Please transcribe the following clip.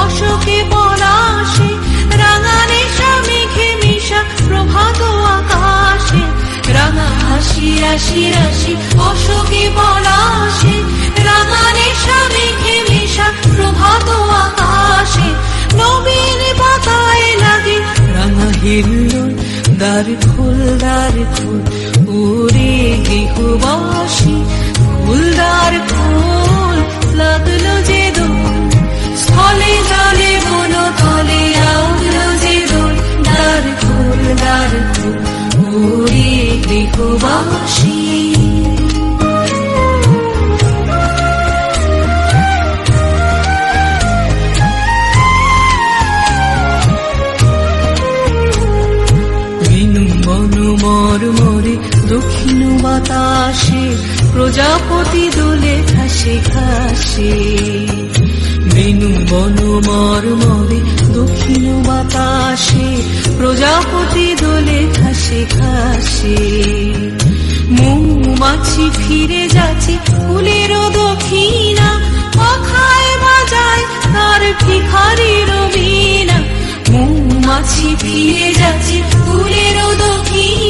অশোকে পলাশে, রাঙা নেশা মেঘে মিশা প্রভাত আকাশে। রাঙা হাসি রাশি রাশি অশোকে পলাশে, রাঙা নেশা মেঘে মিশা প্রভাত আকাশে। নবীন পাতায় লাগে রাঙা হিল্লোল, দ্বার খোল ওরে গৃহবাসী, ফুলদার খোল লাগলো যে দোল। স্থলে জলে বন তলে আউলো যে দোল, দ্বার খোল ওরে গৃহবাসী। মরমরে দক্ষিণ বাতাসে, প্রজাপতি দোলে ঘাসে ঘাসে। বেনু বন মরমরে দক্ষিণ বাতাসে, প্রজাপতি দোলে ঘাসে ঘাসে। মৌমাছি ফিরে যাচ্ছে ফুলের দক্ষিণা, পাখায় বাজায় তার ভিখারির বীণা। মৌমাছি ফিরে যাচ্ছে ফুলের দক্ষিণা,